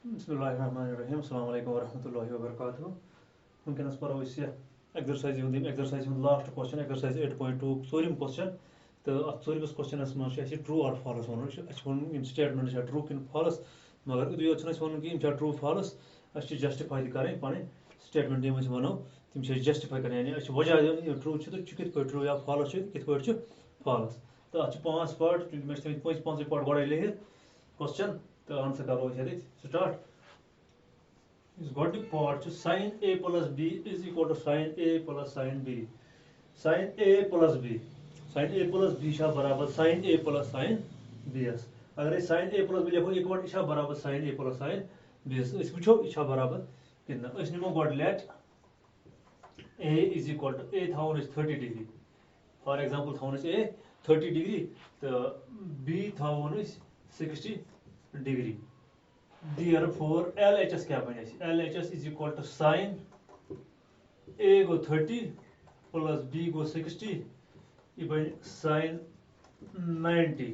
बिस्मिल्लाहिर्रहमानिर्रहीम अस्सलाम वालेकुम वरहमतुल्लाहि वबरकातुहू वुनकस परो एक्सरसाइज लास्ट क्वेश्चन एक्सरसाइज 8.2 षूरम क्वेश्चन तो अत षूरमस क्वेश्चनस मज ट्रू और फॉल्स वन स्टेटमेंट ट्रू कि फॉल्स मगर ये वन कि ट्रू फॉल्स जस्टिफाई कर पे स्टेटमेंट यम वनो तम जस्टिफाई कर यानी वजह दिन ट्रू तो कित ट्रू या फॉल्स कित फॉल्स तो अत 5 पार्ट मे पांच पार्ट गो लिखित क्वेश्चन तो आंसर करो ये स्टार्ट गोडनिक part sin a plus b is equal to sin a plus sin b sin a plus b sin a plus b बराबर sin a plus sin b अगर sin a plus b लिखो इकवट यह बराबर sin a plus sin b वो यह बराबर कि नमो go let a is equal to a थो 30 डिग्री फॉर एग्जांपल थो a 30 डिग्री तो b थो 60 डिग्री therefore LHS क्या बने LHS is equal to sin a go 30 plus b गो 60 ये बने sin 90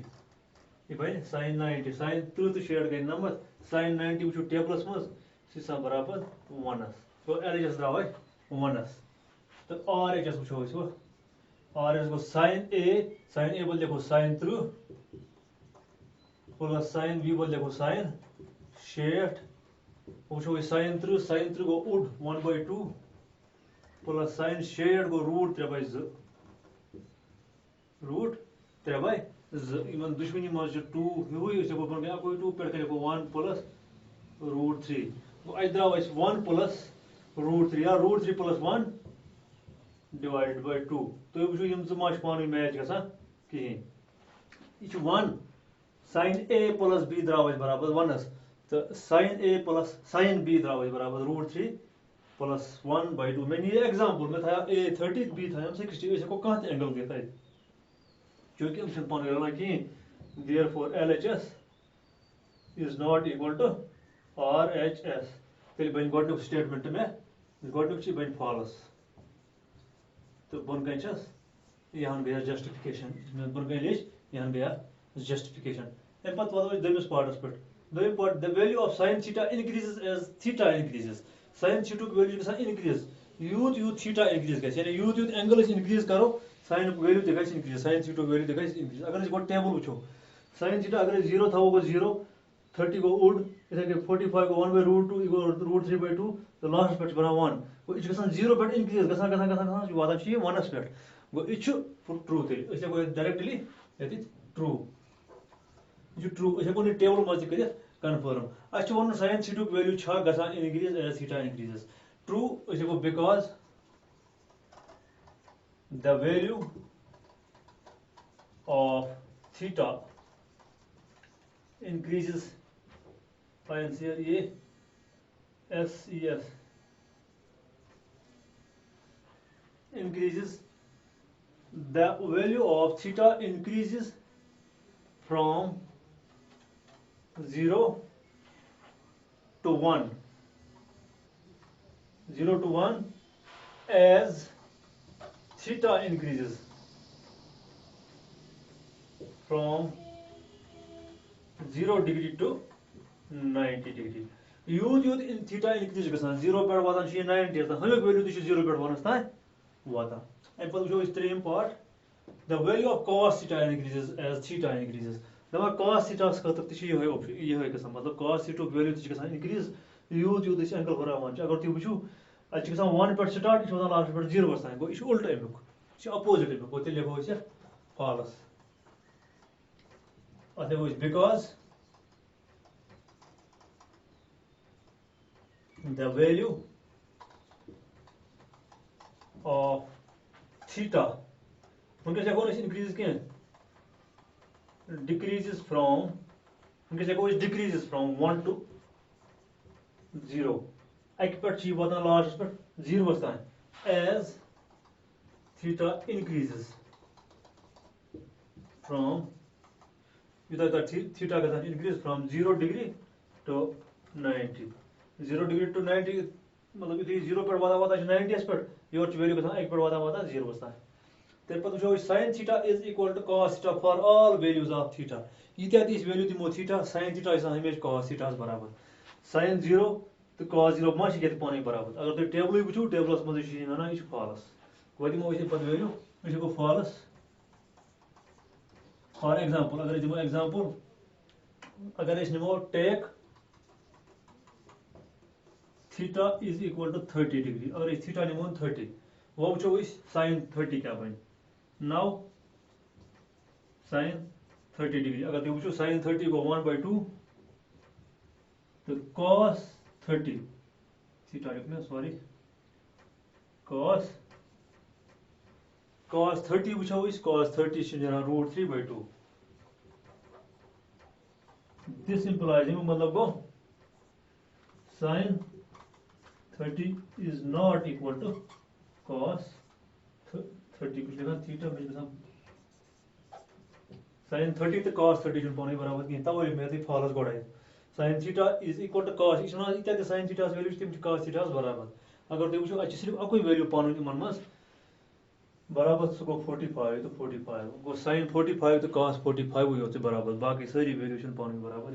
ये बने sin 90 sin 30 तो शेड गई नंबर sin 90 वो टेबलस मज सा बराबर 1 तो LHS द्राव 1 तो RHS वो RHS गो sin a बदल लिखो sin 30 plus sin b बदल लिखो sin 60 वो sin 3 गो उड 1/2 प्लस sin 60 गो रूट 3/2 रूट 3/2 दुश्मनी मज 2 हुई 2 पे 1 प्लस रूट 3 गो अ द्राव 1 प्लस रूट 3 या रूट 3 प्लस 1 डिवाइडेड बाय 2 तो वो यम जो माश पानी मैच गसान कहीं ये 1 sin a plus b द्राव बराबर 1 तो sin a plus sin b द्राव बराबर रूट 3 प्लस 1/2 मैं ये एग्जांपल में था a 30 b था 60 इसको कहां से एंगल देता है क्योंकि हम सिंपल करना कि therefore LHS is not equal to RHS तेल बन गोडनुक स्टेटमेंट में गोडनुक ची बन फॉल्स तो बन गयस यहां गया जस्टिफिकेशन बन गय लिच यहां गया जस्टिफिकेशन एम पत वालो दमिस पार्टस पे दोम part the value of sin theta increases as theta increases sin theta की वैल्यू गसा इंक्रीज यूथ थीटा इंक्रीज गस यानी यूथ एंगल इंक्रीज करो sin वैल्यू ते गस इंक्रीज sin थीटा वैल्यू ते गस इंक्रीज अगर गो टेबल वचो sin थीटा अगर 0 था गो 0 30 गो उड इथे के 45 गो 1/√2 गो रूट 3/2 तो लास्ट पे बना 1 गो इच गसन 0 पे इंक्रीज गसन वादा छी 1 पे गो इच ट्रू ते इसे गो डायरेक्टली यति ट्रू ये ट्रू हेको ने टेबल मज कर कन्फर्म अच्छ वन sin थीटा वैल्यू छा गसान increase as theta increases true हेको because the value of theta increases finds here a SES increases the value of theta increases from 0 to 1 0 to 1 as theta increases from 0 degree to 90 degree यूथ इन theta increase गसान 0 पे वातान 90 तक हमें value तो 0 पे वनस ताय वाता एम पर जो stream part the value of cos theta increases as theta increases दमा cos थीटा खतर त ये ऑप्शन ये गसान मतलब cos थीटा वैल्यू तो गसान इंक्रीज यूथ इस एंगल हरावान अगर तुम वचू अच्छ गसान 1 पे स्टार्ट इस लास्ट पे 0 वसान गो इस उल्टा एमुक इस अपोजिट एमुक गो ते लिखो इस false because the value of theta increases decreases from 1 to 0 एक पे ची वाता लास्ट पे 0 वस्तान as theta increases from without the theta gets increase from 0 degree to 90 0 degree to 90 मतलब इधर 0 पर वादा 90 पर योर वैल्यू गसान 1 पर वादा 0 बसता है तेरे पर जो sin theta is equal to cos theta for all values of theta ये क्या इस value दिमो theta sin theta is हमेशा cos theta बराबर sin 0 तो cos 0 मा ये पानी बराबर अगर तुम टेबल वो टेबलस मज वन यह फॉल्स वो दिमो पे वैल्यू यह गो फॉल्स फॉर एग्जांपल अगर दिमो एग्जांपल अगर निमो take theta is equal to 30 degree अगर थीटा निमो 30 वो वो sin 30 क्या बन नाउ sin 30 डिग्री अगर तुम वो sin 30 गो 1/2 तो cos 30 थीटा लिखना सॉरी cos 30 वो cos 30 √3/2 दिस इंप्लाइज मतलब गो sin 30 is not equal to cos 30 कुछ लिखा थीटा में sin 30 तो cos 30 पानी बराबर कहीं तब मैं फॉल्स गोड़ाई sin theta is equal to cos यह इतना sin theta वैल्यू तम cos theta बराबर अगर तुम वो सिर्फ अकुई वैल्यू पान इन मज बराबर सह गो 45 तो 45 गो sin 45 तो cos 45 यो बराबर बाकी सारी वैल्यू पान बराबर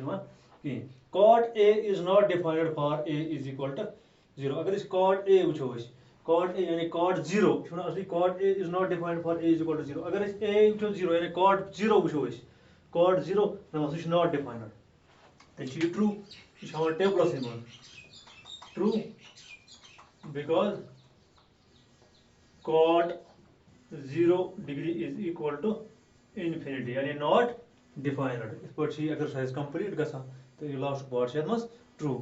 कहीं cot a is not defined for a is equal to 0 अगर cot a वो cot a यानी cot 0 असली cot a is not defined for a is equal to 0 अगर a वो 0 यानी cot 0 वो cot 0 ना सह not defined तो true यह tables true because cot 0 degree is equal to infinity यानी not defined इस पर एक्सरसाइज कंप्लीट गसान तो यह लास्ट पार्ट ट्रू